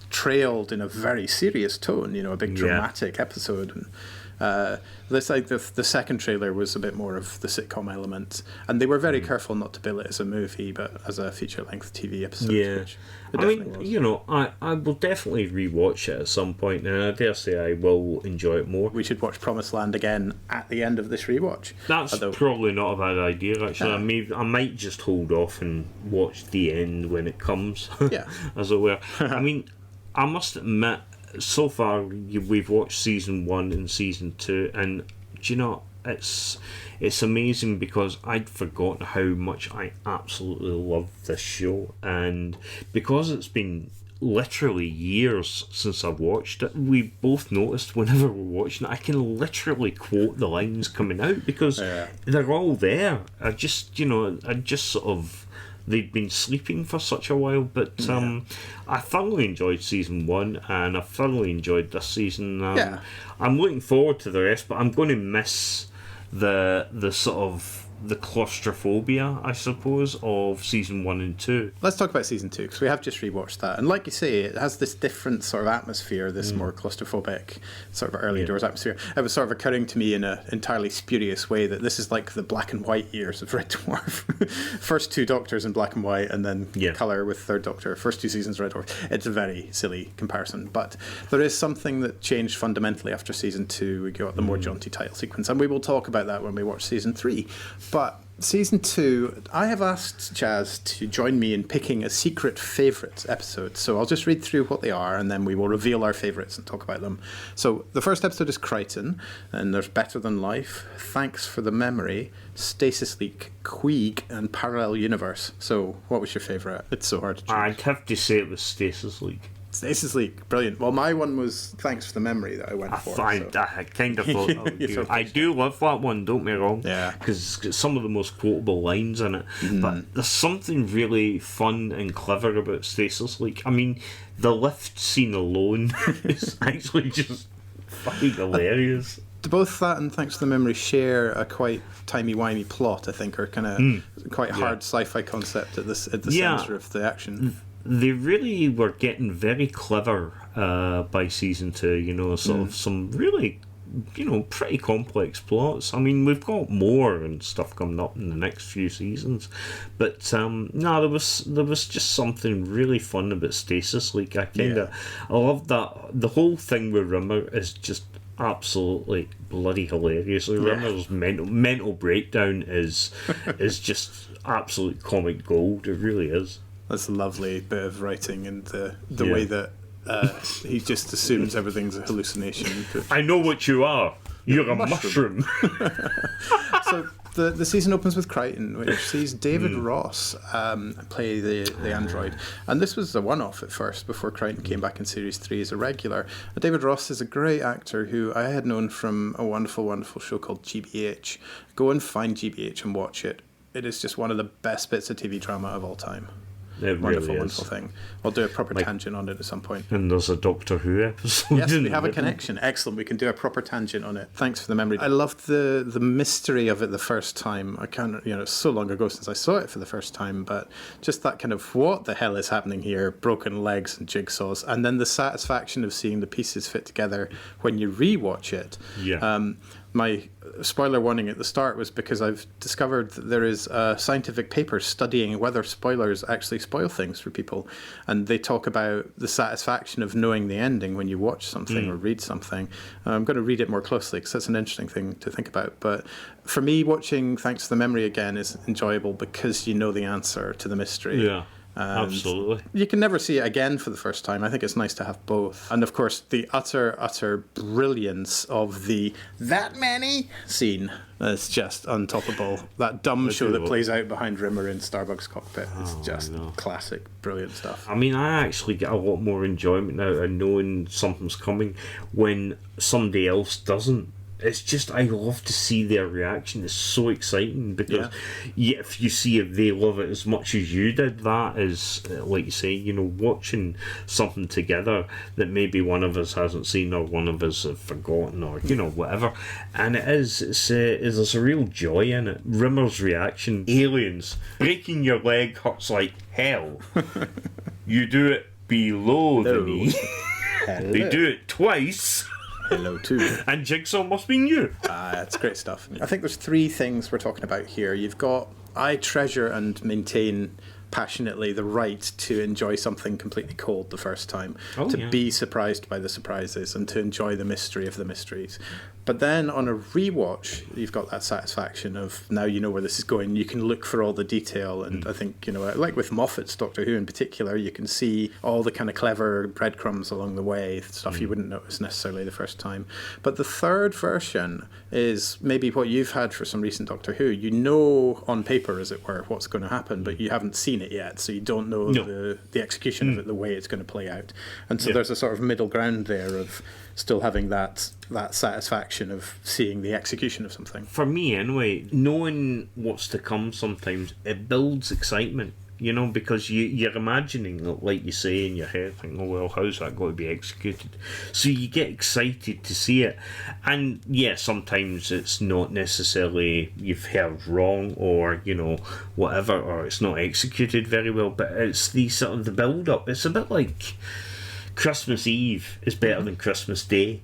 trailed in a very serious tone, a big dramatic episode. And this, like the second trailer, was a bit more of the sitcom element, and they were very careful not to bill it as a movie, but as a feature-length TV episode. Yeah, I mean, I will definitely rewatch it at some point, and I dare say I will enjoy it more. We should watch Promised Land again at the end of this rewatch. That's probably not a bad idea, actually. I might just hold off and watch the end when it comes. As it were. I mean, I must admit, so far we've watched season 1 and season 2, and it's amazing because I'd forgotten how much I absolutely love this show, and because it's been literally years since I've watched it, we both noticed whenever we're watching it, I can literally quote the lines coming out because they're all there. I just sort of, they'd been sleeping for such a while, but I thoroughly enjoyed season 1, and I thoroughly enjoyed this season. I'm looking forward to the rest, but I'm going to miss the sort of the claustrophobia, I suppose, of season 1 and 2. Let's talk about season 2, because we have just rewatched that, and like you say, it has this different sort of atmosphere, this more claustrophobic sort of early doors atmosphere. It was sort of occurring to me in an entirely spurious way that this is like the black and white years of Red Dwarf. First 2 Doctors in black and white, and then colour with Third Doctor. First 2 seasons Red Dwarf. It's a very silly comparison, but there is something that changed fundamentally after season 2. We got the more jaunty title sequence, and we will talk about that when we watch season 3. But season 2, I have asked Chaz to join me in picking a secret favourite episode. So I'll just read through what they are, and then we will reveal our favourites and talk about them. So the first episode is Crichton, and there's Better Than Life, Thanks for the Memory, Stasis Leak, Queeg, and Parallel Universe. So what was your favourite? It's so hard to choose. I'd have to say it was Stasis Leak. Stasis Leak, brilliant. Well, my one was Thanks for the Memory that I went for. I kind of thought that would be. I do love that one, don't me wrong. Yeah. Because it's got some of the most quotable lines in it. But there's something really fun and clever about Stasis Leak. I mean, the lift scene alone is actually just fucking hilarious. both that and Thanks to the Memory share a quite timey-wimey plot, I think, or kind of quite hard sci-fi concept at the centre of the action. They really were getting very clever by season 2, sort of some really, pretty complex plots. I mean, we've got more and stuff coming up in the next few seasons, but no, there was just something really fun about Stasis. Like, I love that. The whole thing with Rimmer is just absolutely bloody hilarious. Like, Rimmer's mental breakdown is just absolute comic gold. It really is. That's a lovely bit of writing, and the way that he just assumes everything's a hallucination. I know what you are. You're a mushroom. So the season opens with Crichton, which sees David Ross play the android. And this was a one-off at first, before Crichton came back in Series 3 as a regular. David Ross is a great actor who I had known from a wonderful, wonderful show called GBH. Go and find GBH and watch it. It is just one of the best bits of TV drama of all time. It wonderful, really wonderful thing. I'll do a proper tangent on it at some point. And there's a Doctor Who episode. Yes, we have a connection. Excellent. We can do a proper tangent on it. Thanks for the memory. I loved the mystery of it the first time. I can't, it's so long ago since I saw it for the first time, but just that kind of what the hell is happening here? Broken legs and jigsaws, and then the satisfaction of seeing the pieces fit together when you rewatch it. Yeah. My spoiler warning at the start was because I've discovered that there is a scientific paper studying whether spoilers actually spoil things for people. And they talk about the satisfaction of knowing the ending when you watch something or read something. I'm going to read it more closely because that's an interesting thing to think about. But for me, watching Thanks to the Memory again is enjoyable because you know the answer to the mystery. Yeah. Absolutely. You can never see it again for the first time. I think it's nice to have both. And of course, the utter brilliance of the that many scene is just untoppable. That dumb show that plays out behind Rimmer in Starbucks cockpit is just classic, brilliant stuff. I mean, I actually get a lot more enjoyment out of knowing something's coming when somebody else doesn't. It's just, I love to see their reaction. It's so exciting because if you see if they love it as much as you did, that is, like you say, watching something together that maybe one of us hasn't seen or one of us have forgotten or, whatever. And there's a real joy in it. Rimmer's reaction, aliens, breaking your leg hurts like hell. You do it below the knee. They do it twice. Hello too. And Jigsaw must be new. That's great stuff. I think there's three things we're talking about here. You've got, I treasure and maintain passionately the right to enjoy something completely cold the first time, be surprised by the surprises and to enjoy the mystery of the mysteries. But then on a rewatch, you've got that satisfaction of now you know where this is going. You can look for all the detail, and I think, like with Moffat's Doctor Who in particular, you can see all the kind of clever breadcrumbs along the way, stuff you wouldn't notice necessarily the first time. But the third version is maybe what you've had for some recent Doctor Who. You know on paper, as it were, what's going to happen, but you haven't seen it yet, so you don't know the execution of it, the way it's going to play out. And so there's a sort of middle ground there of still having that satisfaction of seeing the execution of something. For me, anyway, knowing what's to come sometimes, it builds excitement, because you're imagining, like you say in your head, thinking, oh, well, how's that going to be executed? So you get excited to see it. And, sometimes it's not necessarily you've heard wrong or, whatever, or it's not executed very well, but it's the sort of the build-up. It's a bit like Christmas Eve is better than Christmas Day.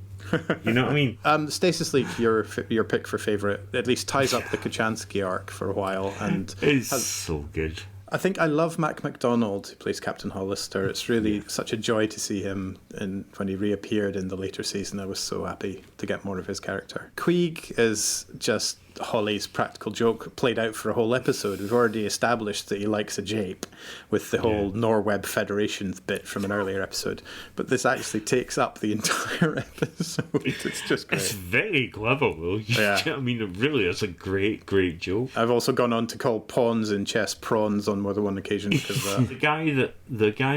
You know what I mean? Stasis League, your pick for favourite, at least ties up the Kachansky arc for a while. And it's so good. I think I love Mac MacDonald, who plays Captain Hollister. It's really such a joy to see him when he reappeared in the later season. I was so happy to get more of his character. Queeg is just Holly's practical joke played out for a whole episode. We've already established that he likes a jape with the whole Norweb Federation bit from an earlier episode, but this actually takes up the entire episode. It's just great. It's very clever though. I mean, it really is a great joke. I've also gone on to call pawns in chess prawns on more than one occasion because the guy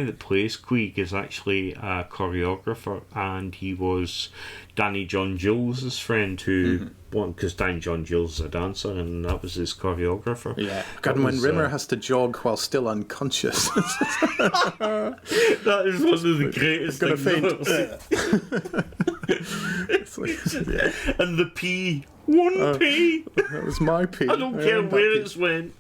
that plays Queeg is actually a choreographer, and he was Danny John Jules' friend who because Danny John Jules is a dancer and that was his choreographer. Yeah. God, when Rimmer has to jog while still unconscious. That is one of the greatest things. And the P. 1p. That was my P. I don't care where it's went.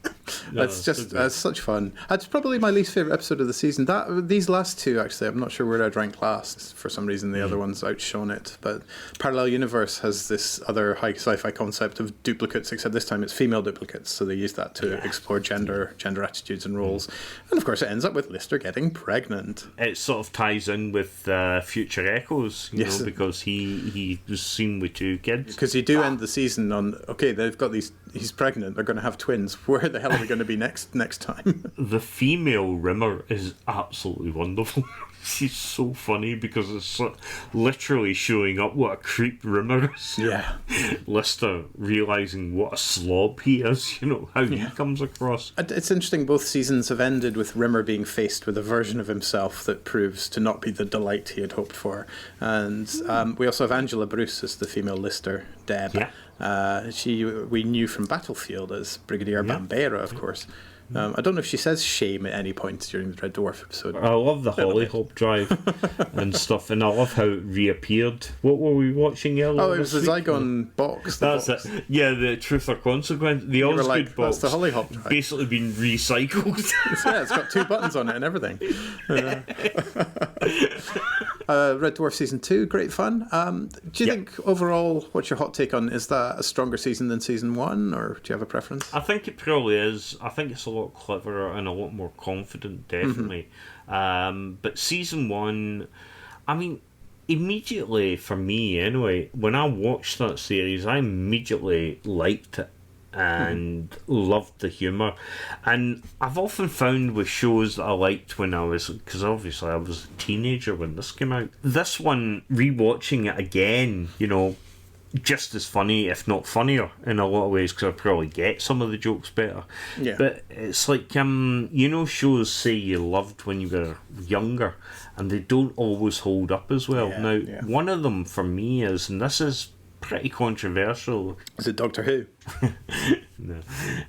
No, it's just such fun. It's probably my least favourite episode of the season. These last two, actually, I'm not sure where I'd rank last. For some reason, the other ones outshone it. But Parallel Universe has this other high sci-fi concept of duplicates, except this time it's female duplicates. So they use that to explore gender attitudes and roles. And of course, it ends up with Lister getting pregnant. It sort of ties in with Future Echoes, you know, because he was seen with 2 kids. Because you do end the season on, okay, they've got he's pregnant, they're going to have twins. Where the hell are we going to be next time? The female Rimmer is absolutely wonderful. She's so funny because it's literally showing up what a creep Rimmer is. Yeah. Lister realising what a slob he is, you know, how he comes across. It's interesting, both seasons have ended with Rimmer being faced with a version of himself that proves to not be the delight he had hoped for. And we also have Angela Bruce as the female Lister, Deb. Yeah. We knew from Battlefield as Brigadier Bambera, of course. I don't know if she says shame at any point during the Red Dwarf episode. I love the Hollyhope drive and stuff, and I love how it reappeared. What were we watching earlier? Oh, it was the Zygon box. That's it. Yeah, the Truth or Consequence. The Osgood box. That's the Hollyhope drive. Basically been recycled. Yeah, it's got 2 buttons on it and everything. Red Dwarf Season 2, great fun. Do you think, overall, what's your hot take on, is that a stronger season than Season 1, or do you have a preference? I think it probably is. I think it's a lot cleverer and a lot more confident, definitely. But Season 1, I mean, immediately, for me anyway, when I watched that series, I immediately liked it and loved the humour. And I've often found with shows that I liked when I was, because obviously I was a teenager when this came out, this one, rewatching it again, you know, just as funny, if not funnier, in a lot of ways, because I probably get some of the jokes better. Yeah. But it's like, you know, shows say you loved when you were younger, and they don't always hold up as well. One of them for me is, and this is pretty controversial. Is it Doctor Who? No.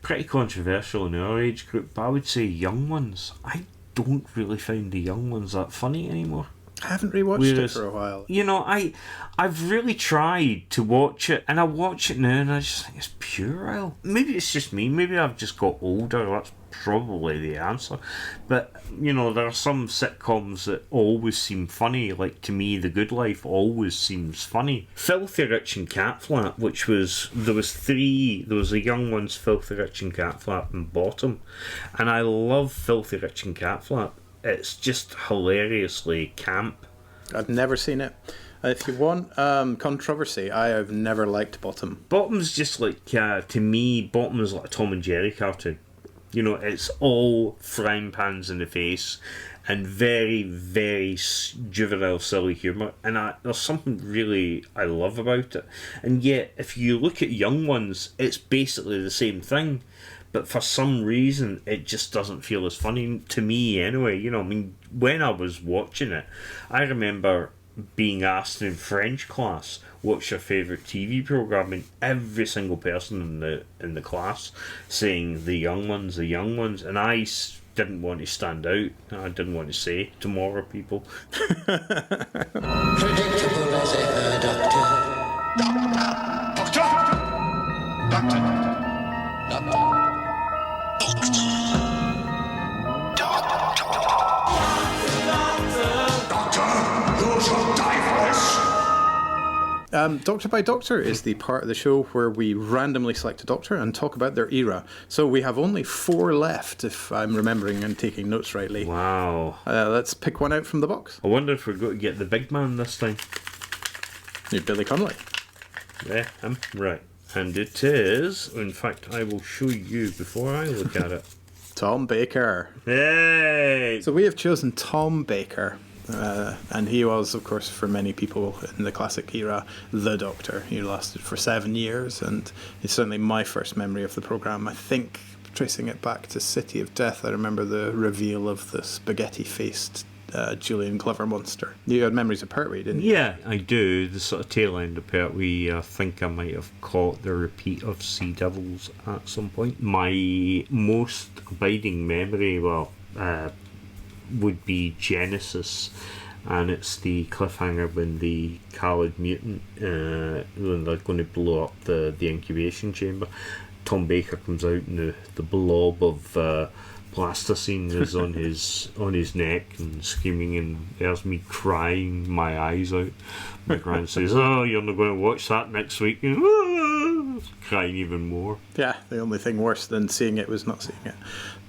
Pretty controversial in our age group, but I would say Young Ones. I don't really find the Young Ones that funny anymore. I haven't rewatched it for a while. You know, I've really tried to watch it, and I watch it now and I just think it's puerile. Maybe it's just me, maybe I've just got older, that's probably the answer. But, you know, there are some sitcoms that always seem funny, like to me The Good Life always seems funny. Filthy Rich and Cat Flap, which was, there was a Young Ones, Filthy Rich and Cat Flap and Bottom, and I love Filthy Rich and Cat Flap. It's just hilariously camp. I've never seen it. If you want controversy, I have never liked Bottom. Bottom's just like, to me, Bottom is like a Tom and Jerry cartoon. You know, it's all frying pans in the face and very, very juvenile, silly humour. And there's something really I love about it. And yet, if you look at Young Ones, it's basically the same thing. But for some reason, it just doesn't feel as funny to me anyway. You know, I mean, when I was watching it, I remember being asked in French class, what's your favourite TV programme? And every single person in the class saying the Young Ones, and I didn't want to stand out. I didn't want to say to more people. Predictable as ever, Doctor. Doctor by Doctor is the part of the show where we randomly select a doctor and talk about their era. So we have only 4 left, if I'm remembering and taking notes rightly. Wow. Let's pick one out from the box. I wonder if we're going to get the big man this time. You're Billy Connolly. Yeah, I'm right. And it is, in fact, I will show you before I look at it. Tom Baker. Yay! So we have chosen Tom Baker. And he was, of course, for many people in the classic era, the Doctor. He lasted for 7 years, and it's certainly my first memory of the programme. I think, tracing it back to City of Death, I remember the reveal of the spaghetti-faced Julian Glover monster. You had memories of Pertwee, didn't you? Yeah, I do. The sort of tail end of Pertwee, I think I might have caught the repeat of Sea Devils at some point. My most abiding memory, would be Genesis, and it's the cliffhanger when the Khalid mutant, when they're going to blow up the incubation chamber. Tom Baker comes out and the blob of plasticine is on his neck and screaming, and there's me crying my eyes out. My grand says, "Oh, you're not going to watch that next week." And, crying even more. Yeah, the only thing worse than seeing it was not seeing it.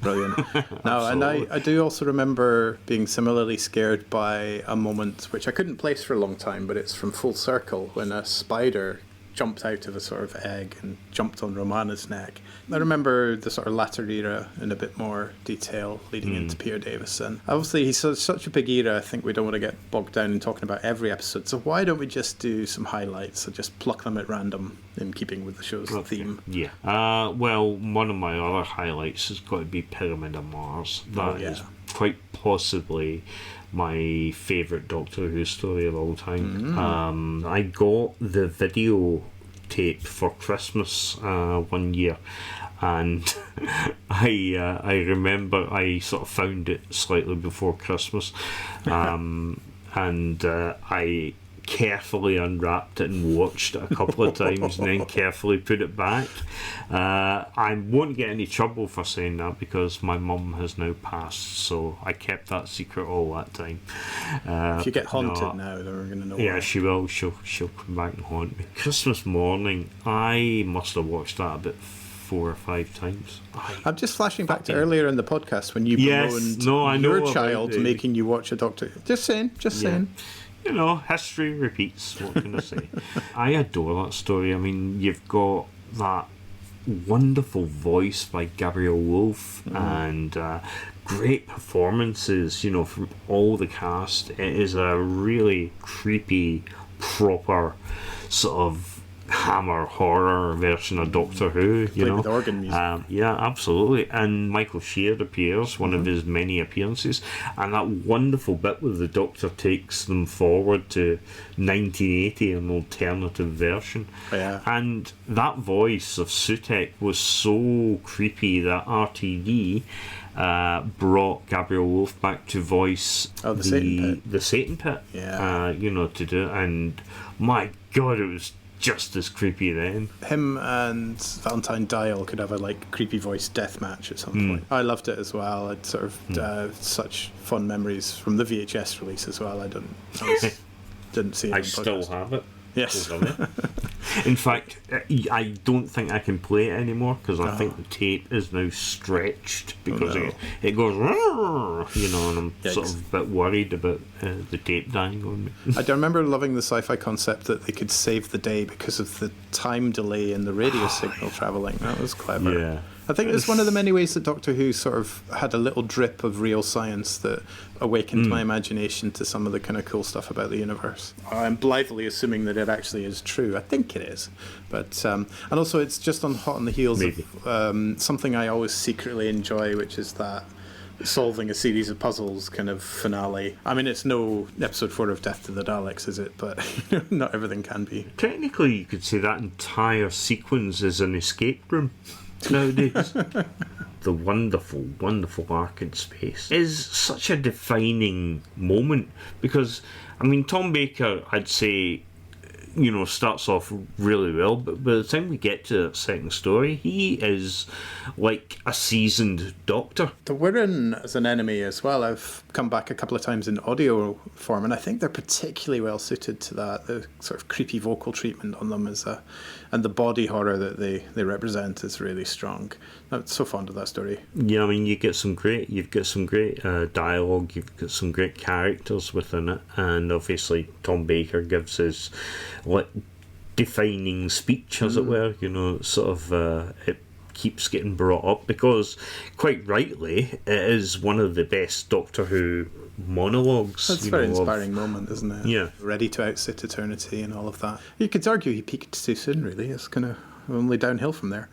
Brilliant. No, and I do also remember being similarly scared by a moment which I couldn't place for a long time, but it's from Full Circle, when a spider jumped out of a sort of egg and jumped on Romana's neck. I remember the sort of latter era in a bit more detail leading into Peter Davison. Obviously, he's such a big era, I think we don't want to get bogged down in talking about every episode, so why don't we just do some highlights and just pluck them at random in keeping with the show's theme? Yeah. Well, one of my other highlights has got to be Pyramid of Mars. That is quite possibly my favourite Doctor Who story of all time. I got the video tape for Christmas one year, and I remember I sort of found it slightly before Christmas, and I carefully unwrapped it and watched it a couple of times and then carefully put it back. I won't get any trouble for saying that because my mum has now passed, so I kept that secret all that time. If you get haunted now, then we're going to know. Yeah, why. she will. She'll come back and haunt me. Christmas morning, I must have watched that about 4 or 5 times. I'm just flashing back to earlier in the podcast when you bemoaned your child making you watch a Doctor. Just saying. You know, history repeats. What can I say? I adore that story. I mean, you've got that wonderful voice by Gabrielle Wolfe and great performances, you know, from all the cast. It is a really creepy, proper sort of Hammer horror version of Doctor Who, you know. With organ music. Yeah, absolutely. And Michael Sheard appears, one of his many appearances, and that wonderful bit where the Doctor takes them forward to 1980, an alternative version. Yeah. And that voice of Sutekh was so creepy that RTD brought Gabrielle Wolfe back to voice the Satan Pit. Yeah. You know, to do it, and my God, it was just as creepy then. Him and Valentine Dial could have a creepy voice death match at some point. I loved it as well. I'd sort of such fond memories from the VHS release as well. I didn't see it. I still have it. Yes. In fact, I don't think I can play it anymore because I think the tape is now stretched because it goes, you know, and I'm sort of a bit worried about the tape dying on me. I do remember loving the sci-fi concept that they could save the day because of the time delay in the radio signal travelling. That was clever. Yeah. I think it's one of the many ways that Doctor Who sort of had a little drip of real science that awakened my imagination to some of the kind of cool stuff about the universe. I'm blithely assuming that it actually is true. I think it is. But and also it's just hot on the heels of something I always secretly enjoy, which is that solving a series of puzzles kind of finale. I mean, it's no episode 4 of Death to the Daleks, is it? But not everything can be. Technically, you could say that entire sequence is an escape room nowadays. The wonderful, wonderful arc in space is such a defining moment because, I mean, Tom Baker, I'd say, you know, starts off really well, but by the time we get to that second story, he is like a seasoned Doctor. The Wirren as an enemy as well, I've come back a couple of times in audio form, and I think they're particularly well suited to that. The sort of creepy vocal treatment on them and the body horror that they represent is really strong. I'm so fond of that story. Yeah, I mean, you've got some great dialogue, you've got some great characters within it, and obviously Tom Baker gives his defining speech, as it were. You know, sort of it keeps getting brought up because, quite rightly, it is one of the best Doctor Who monologues. That's a very inspiring moment, isn't it? Yeah. Ready to outsit eternity and all of that. You could argue he peaked too soon, really. It's kind of only downhill from there.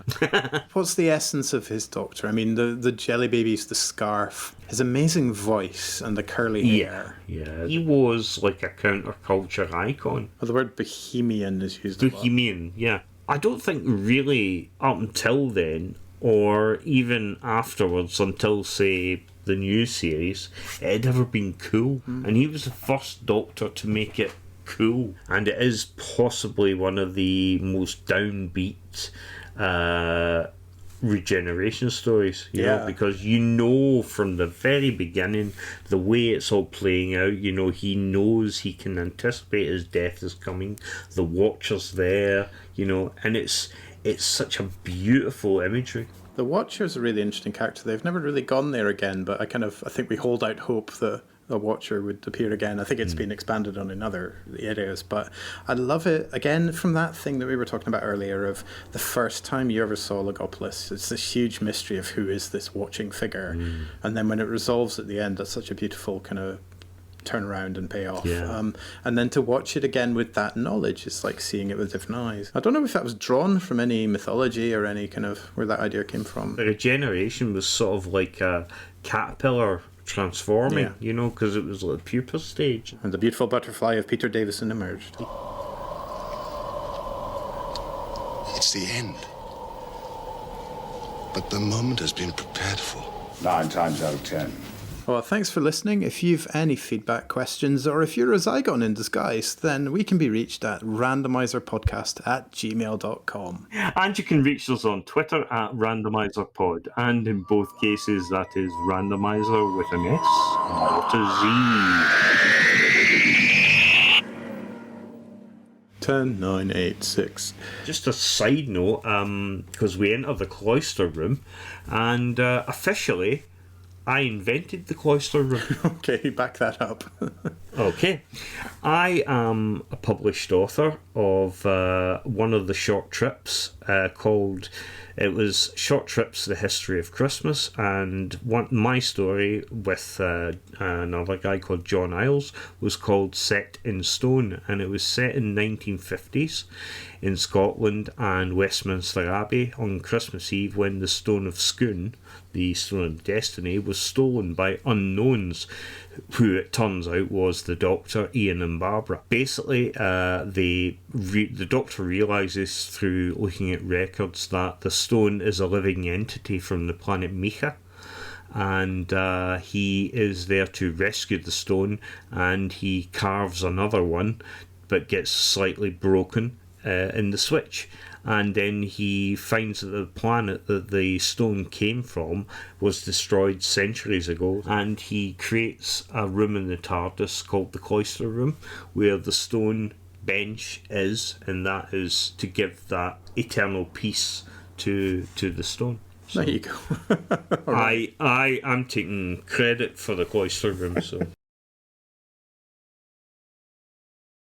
What's the essence of his Doctor? I mean, the jelly babies, the scarf, his amazing voice and the curly hair. Yeah. He was like a counterculture icon. Well, the word bohemian is used a lot. Bohemian, yeah. I don't think really up until then, or even afterwards, until, say, the new series, it had ever been cool. And he was the first Doctor to make it cool. And it is possibly one of the most downbeat regeneration stories, you know, because you know from the very beginning the way it's all playing out, you know, he knows he can anticipate his death is coming, the Watcher's there, you know, and it's such a beautiful imagery. The Watcher's a really interesting character. They've never really gone there again, but I think we hold out hope that the Watcher would appear again. I think it's been expanded on in other areas, but I love it, again, from that thing that we were talking about earlier of the first time you ever saw Logopolis. It's this huge mystery of who is this watching figure, and then when it resolves at the end, that's such a beautiful kind of turn around and pay off. And then to watch it again with that knowledge, it's like seeing it with different eyes. I don't know if that was drawn from any mythology or any kind of where that idea came from. The regeneration was sort of like a caterpillar transforming, you know, because it was like the pupa stage. And the beautiful butterfly of Peter Davison emerged. It's the end. But the moment has been prepared for. 9 times out of 10. Well, thanks for listening. If you've any feedback, questions, or if you're a Zygon in disguise, then we can be reached at randomizerpodcast@gmail.com. And you can reach us on Twitter at randomizerpod, and in both cases that is randomizer with an S, not a Z. 10, 9, 8, 6. Just a side note, because we enter the cloister room, and officially I invented the cloister room. Okay, back that up. Okay. I am a published author of one of the short trips called... It was Short Trips, The History of Christmas, and my story with another guy called John Isles was called Set in Stone, and it was set in 1950s in Scotland and Westminster Abbey on Christmas Eve when the Stone of Scone, the Stone of Destiny, was stolen by unknowns, who it turns out was the Doctor, Ian and Barbara. Basically, the Doctor realises through looking at records that the stone is a living entity from the planet Mika, and he is there to rescue the stone, and he carves another one but gets slightly broken in the switch. And then he finds that the planet that the stone came from was destroyed centuries ago, and he creates a room in the TARDIS called the Cloister Room, where the stone bench is, and that is to give that eternal peace to the stone. So there you go. I am taking credit for the Cloister Room, so...